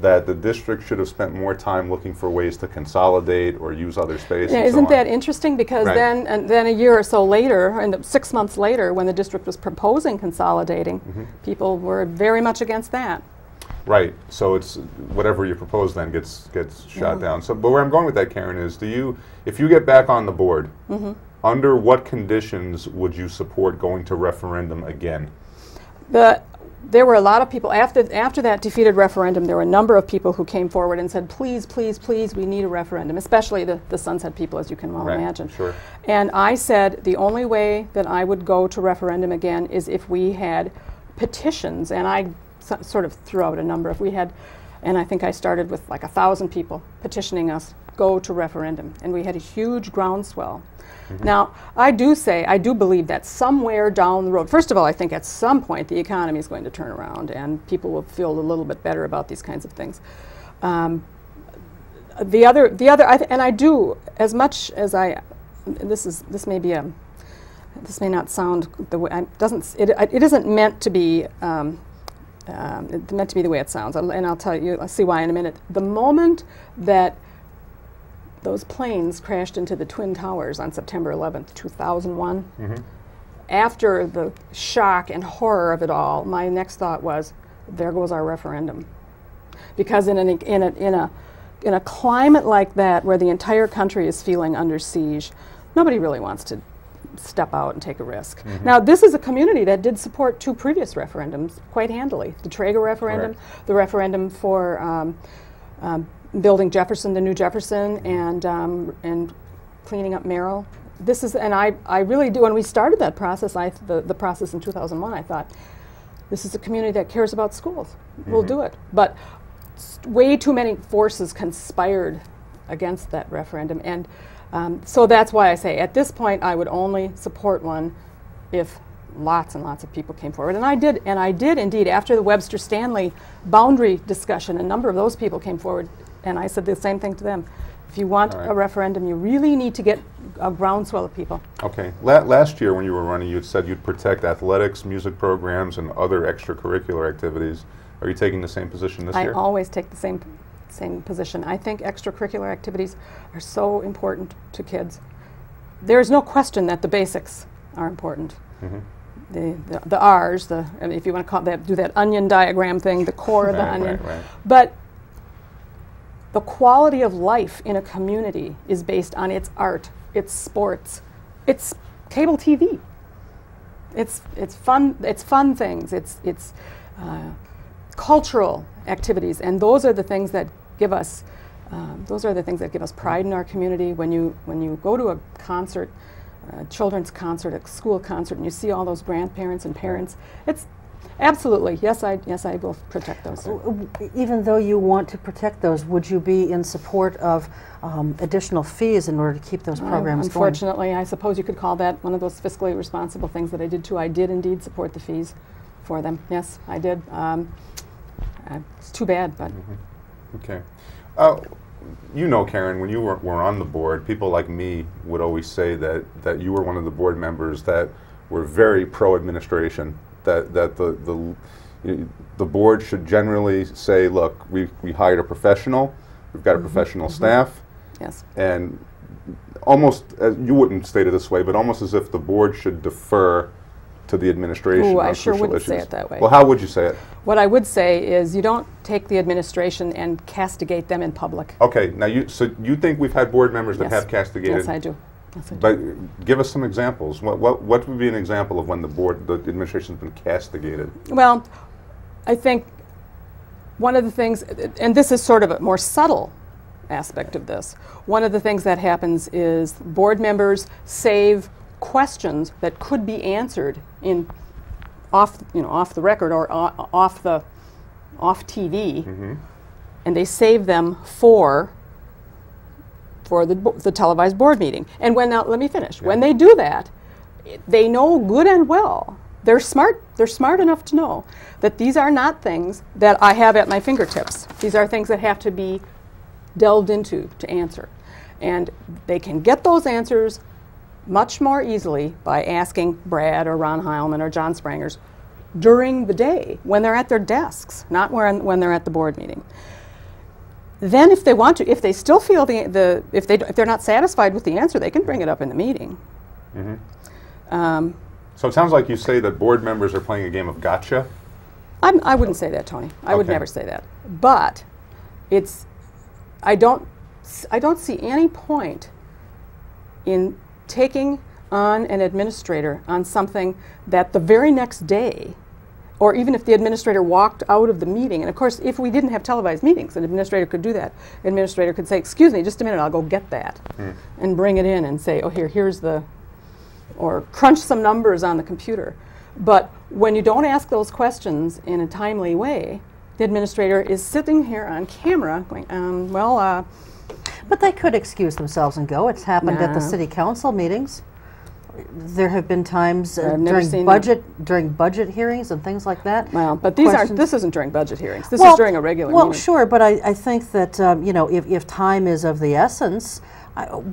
that the district should have spent more time looking for ways to consolidate or use other space. Yeah, isn't that interesting? Because then a year or so later, and 6 months later, when the district was proposing consolidating, people were very much against that. Right. So it's whatever you propose then gets shot down. So, but where I'm going with that, Karen, is if you get back on the board, under what conditions would you support going to referendum again? There were a lot of people, after that defeated referendum, there were a number of people who came forward and said, please, please, please, we need a referendum, especially the Sunset people, as you can well imagine. Sure. And I said the only way that I would go to referendum again is if we had petitions, and I sort of threw out a number. If we had, and I think I started with like 1,000 people petitioning us, go to referendum, and we had a huge groundswell. Now, I do believe that somewhere down the road, first of all, I think at some point the economy is going to turn around and people will feel a little bit better about these kinds of things. the other, and I do, as much as this may not sound the way, it isn't meant to be, it's meant to be the way it sounds, and I'll tell you, I'll see why in a minute. The moment that those planes crashed into the Twin Towers on September 11th, 2001, after the shock and horror of it all, my next thought was, there goes our referendum. Because in a climate like that, where the entire country is feeling under siege, nobody really wants to step out and take a risk. Now, this is a community that did support 2 previous referendums quite handily. The Traeger referendum, the referendum for building Jefferson, the new Jefferson, and cleaning up Merrill. This is, and I really do, when we started that process, the process in 2001, I thought, this is a community that cares about schools. We'll do it. But way too many forces conspired against that referendum, and so that's why I say at this point I would only support one if lots and lots of people came forward, and I did indeed. After the Webster-Stanley boundary discussion, a number of those people came forward, and I said the same thing to them. If you want a referendum, you really need to get a groundswell of people. Okay. Last year when you were running, you had said you'd protect athletics, music programs, and other extracurricular activities. Are you taking the same position this year? I always take the same position. I think extracurricular activities are so important to kids. There's no question that the basics are important. The R's, I mean, if you want to call that, do that onion diagram thing, the core of the onion. But the quality of life in a community is based on its art, its sports, its cable TV. It's fun things. It's cultural activities, and those are the things that give us pride in our community. When you go to a concert, a children's concert, a school concert, and you see all those grandparents and parents, it's absolutely, yes, I will protect those. Even though you want to protect those, would you be in support of additional fees in order to keep those programs going? Unfortunately, I suppose you could call that one of those fiscally responsible things that I did too. I did indeed support the fees for them. Yes, I did. It's too bad, but. Okay. You know, Karen, when you were on the board, people like me would always say that you were one of the board members that were very pro-administration, that the board should generally say, look, we hired a professional, we've got a professional staff, and almost, you wouldn't state it this way, but almost as if the board should defer to the administration. Ooh, I sure wouldn't say it that way. Well, how would you say it? What I would say is you don't take the administration and castigate them in public. Okay, now so you think we've had board members that have castigated? Yes, I do. Yes, I do. But give us some examples. What would be an example of when the administration's been castigated? Well, I think one of the things, and this is sort of a more subtle aspect of this, one of the things that happens is board members save questions that could be answered in off the record or off TV, and they save them for the televised board meeting. And let me finish. When they do that, they know good and well. They're smart enough to know that these are not things that I have at my fingertips. These are things that have to be delved into to answer, and they can get those answers much more easily by asking Brad or Ron Heilman or John Sprangers during the day when they're at their desks, not when they're at the board meeting. Then if they want to, if they still feel if they're not satisfied with the answer, they can bring it up in the meeting. So it sounds like you say that board members are playing a game of gotcha? I wouldn't say that, Tony. I would never say that. But I don't see any point in taking on an administrator on something that the very next day, or even if the administrator walked out of the meeting, and of course if we didn't have televised meetings, an administrator could do that. An administrator could say, excuse me, just a minute, I'll go get that, and bring it in and say, oh, here's or crunch some numbers on the computer. But when you don't ask those questions in a timely way, the administrator is sitting here on camera going, But they could excuse themselves and go. It's happened at the city council meetings. There have been times I've never seen during budget hearings and things like that. Well, but these aren't. This isn't during budget hearings. This Well, is during a regular Well, meeting. sure, but I think that you know, if time is of the essence,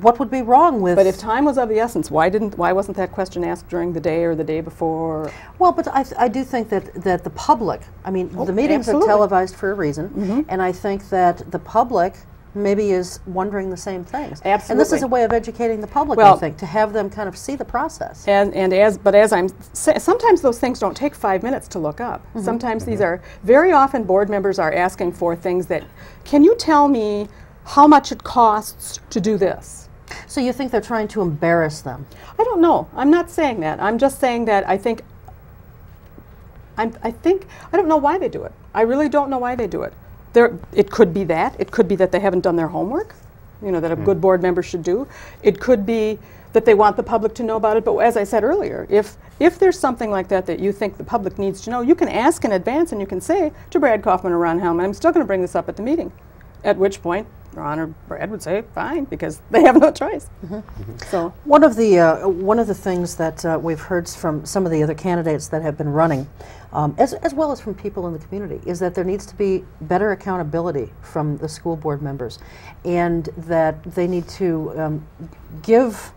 what would be wrong with? But if time was of the essence, why wasn't that question asked during the day or the day before? Well, but I do think that the public. I mean, the meetings absolutely. are televised for a reason, and I think that the public maybe is wondering the same things. Absolutely. And this is a way of educating the public, Well, I think, to have them kind of see the process. But as I'm sometimes those things don't take 5 minutes to look up. Sometimes these are, very often board members are asking for things that, can you tell me how much it costs to do this? So you think they're trying to embarrass them? I don't know. I'm not saying that. I'm just saying that I don't know why they do it. I really don't know why they do it. It could be that. It could be that they haven't done their homework, you know, that a good board member should do. It could be that they want the public to know about it. But as I said earlier, if there's something like that you think the public needs to know, you can ask in advance and you can say to Brad Kaufman or Ron Helm, I'm still going to bring this up at the meeting. At which point, Ron or Brad would say, fine, because they have no choice. So one of the things that we've heard from some of the other candidates that have been running, as well as from people in the community, is that there needs to be better accountability from the school board members, and that they need to give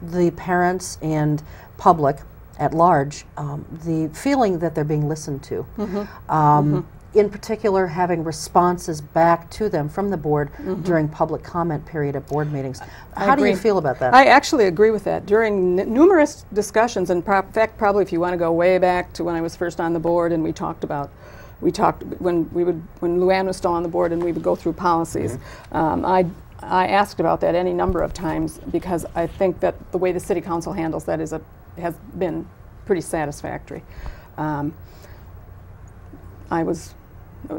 the parents and public at large the feeling that they're being listened to. In particular, having responses back to them from the board during public comment period at board meetings. How do you feel about that? I actually agree with that. During numerous discussions, and in fact, probably if you want to go way back to when I was first on the board, and we talked when Luann was still on the board, and we would go through policies. I asked about that any number of times because I think that the way the city council handles that has been pretty satisfactory. I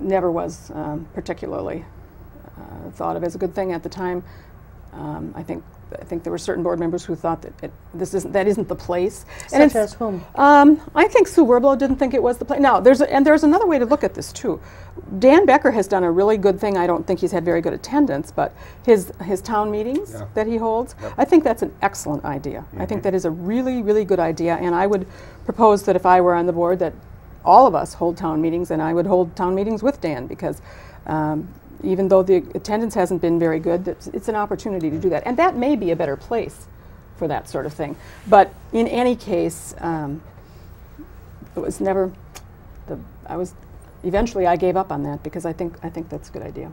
never was particularly thought of as a good thing at the time. I think there were certain board members who thought that that isn't the place. Such as whom? I think Sue Werblow didn't think it was the place. Now, there's another way to look at this too. Dan Becker has done a really good thing. I don't think he's had very good attendance, but his town meetings that he holds, I think that's an excellent idea. I think that is a really, really good idea, and I would propose that if I were on the board that all of us hold town meetings, and I would hold town meetings with Dan, because even though the attendance hasn't been very good, it's an opportunity to do that. And that may be a better place for that sort of thing. But in any case, it was never, eventually I gave up on that because I think that's a good idea.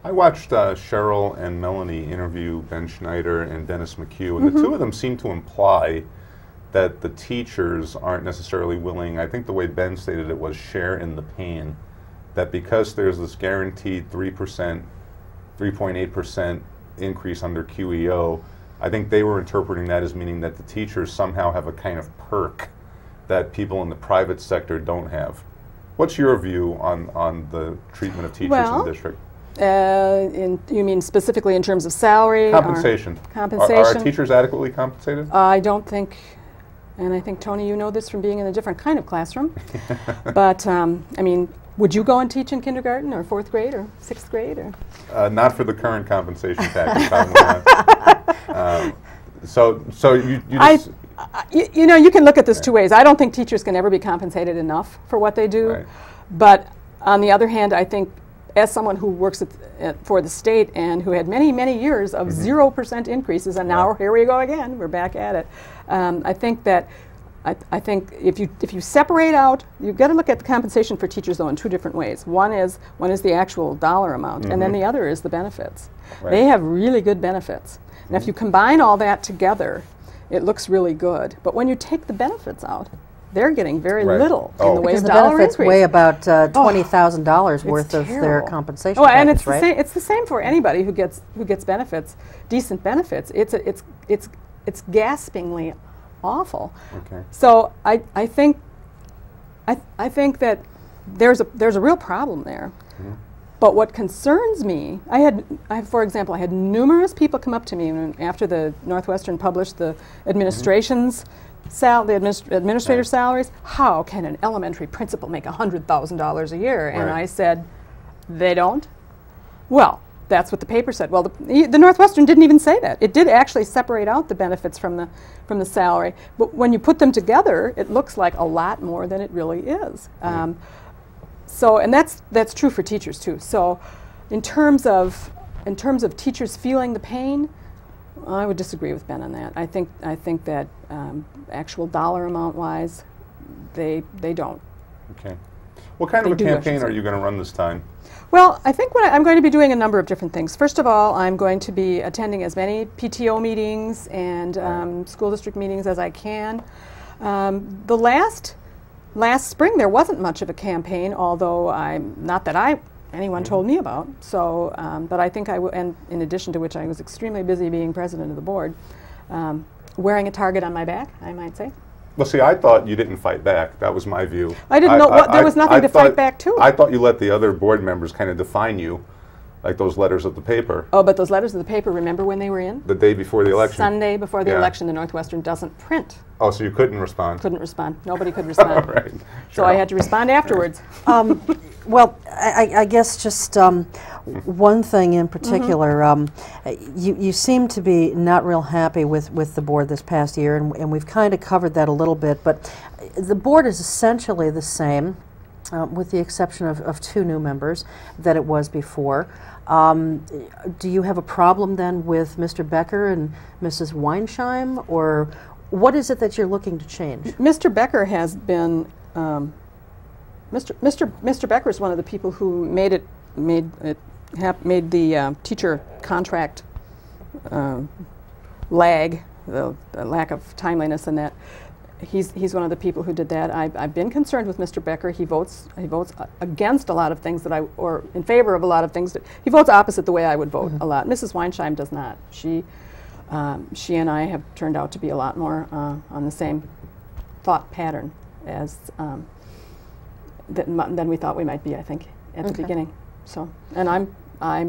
I watched Cheryl and Melanie interview Ben Schneider and Dennis McHugh, and the two of them seem to imply that the teachers aren't necessarily willing, I think the way Ben stated it was, share in the pain. That because there's this guaranteed 3%, 3.8% increase under QEO, I think they were interpreting that as meaning that the teachers somehow have a kind of perk that people in the private sector don't have. What's your view on the treatment of teachers in the district? You mean specifically in terms of salary? Compensation. Compensation. Are our teachers adequately compensated? I don't think, and I think, Tony, you know this from being in a different kind of classroom, but I mean, would you go and teach in kindergarten or 4th grade or 6th grade? Or? Not for the current compensation package, probably not. So you just... You know, you can look at this two ways. I don't think teachers can ever be compensated enough for what they do, but on the other hand, I think as someone who works for the state and who had many, many years of 0% increases, and now here we go again, we're back at it. I think that I think if you separate out, you've got to look at the compensation for teachers though in two different ways. One is the actual dollar amount, and then the other is the benefits. They have really good benefits. And if you combine all that together, it looks really good. But when you take the benefits out, they're getting very little in the way of dollar benefits increase. weigh about $20,000 worth of their compensation. And package, right? It's the same for anybody who gets benefits, decent benefits. It's gaspingly awful. Okay. So I think that there's a real problem there. But what concerns me, for example, I had numerous people come up to me after the Northwestern published the administration's administrator salaries. How can an elementary principal make $100,000 a year? And I said, they don't. Well, that's what the paper said. Well, the Northwestern didn't even say that. It did actually separate out the benefits from the salary, but when you put them together, it looks like a lot more than it really is. So, and that's true for teachers too. So, in terms of teachers feeling the pain, I would disagree with Ben on that. I think that actual dollar amount wise, they don't. Okay. What kind of a campaign are you going to run this time? Well, I think I'm going to be doing a number of different things. First of all, I'm going to be attending as many PTO meetings and school district meetings as I can. The last spring there wasn't much of a campaign, although anyone told me about. So, but I think and in addition to which I was extremely busy being president of the board, wearing a target on my back, I might say. Well, see, I thought you didn't fight back. That was my view. I didn't know there was nothing to fight back to. I thought you let the other board members kind of define you, like those letters of the paper. Oh, but those letters of the paper, remember when they were in? The day before the election. Sunday before the election, the Northwestern doesn't print. Oh, so you couldn't respond? Couldn't respond. Nobody could respond. Right. So I had to respond afterwards. Well, I guess just one thing in particular, you seem to be not real happy with the board this past year, and we've kind of covered that a little bit, but the board is essentially the same, with the exception of 2 new members that it was before. Do you have a problem then with Mr. Becker and Mrs. Weinsheim, or what is it that you're looking to change? Mr. Becker has been Mr. Becker is one of the people who made the teacher contract lag, the lack of timeliness in that. He's one of the people who did that. I've been concerned with Mr. Becker. He votes against a lot of things or in favor of a lot of things he votes opposite the way I would vote a lot. Mrs. Weinsheim does not. She and I have turned out to be a lot more on the same thought pattern as than we thought we might be, I think, at the beginning. So, and I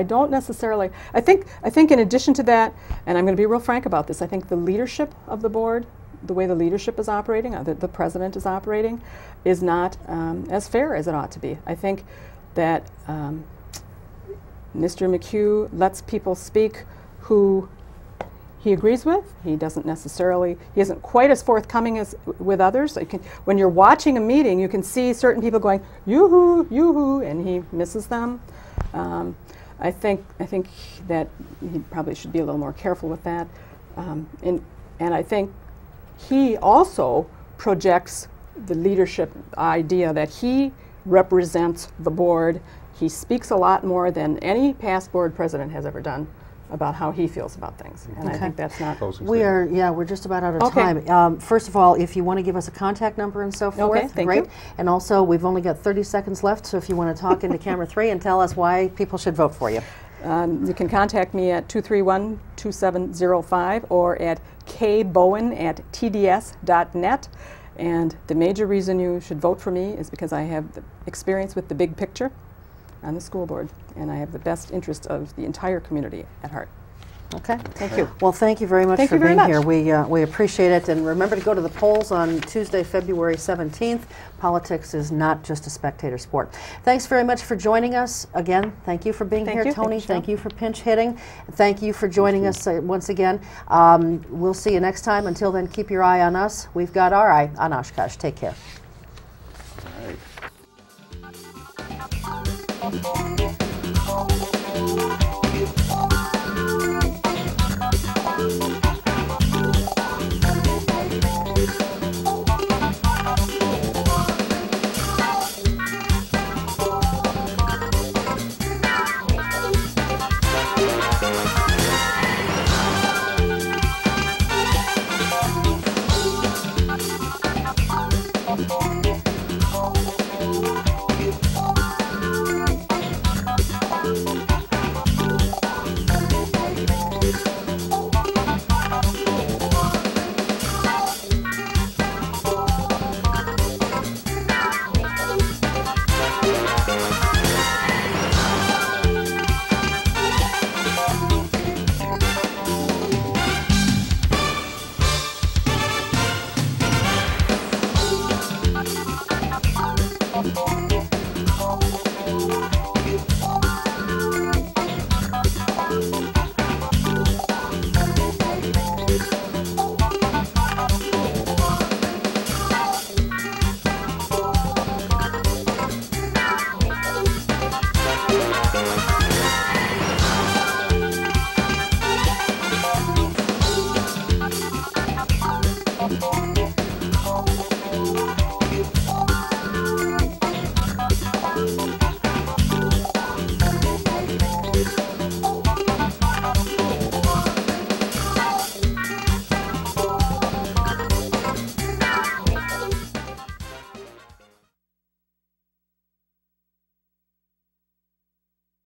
don't necessarily. I think in addition to that, and I'm going to be real frank about this, I think the leadership of the board, the way the leadership is operating, the president is operating, is not as fair as it ought to be. I think that Mr. McHugh lets people speak who he agrees with. He isn't quite as forthcoming as with others. When you're watching a meeting, you can see certain people going, yoo-hoo, yoo-hoo, and he misses them. I think that he probably should be a little more careful with that. And I think he also projects the leadership idea that he represents the board. He speaks a lot more than any past board president has ever done about how he feels about things, and I think that's not. We're just about out of time. First of all, if you want to give us a contact number and so forth, great. And also, we've only got 30 seconds left, so if you want to talk into camera 3 and tell us why people should vote for you. You can contact me at 231-2705 or at kbowen@tds.net. And the major reason you should vote for me is because I have the experience with the big picture on the school board, and I have the best interest of the entire community at heart. Okay. Thank you. Well, thank you very much for being here. We appreciate it, and remember to go to the polls on Tuesday, February 17th. Politics is not just a spectator sport. Thanks very much for joining us. Again, thank you for being here, Tony. Thank you for pinch hitting. Thank you for joining us once again. We'll see you next time. Until then, keep your eye on us. We've got our eye on Oshkosh. Take care.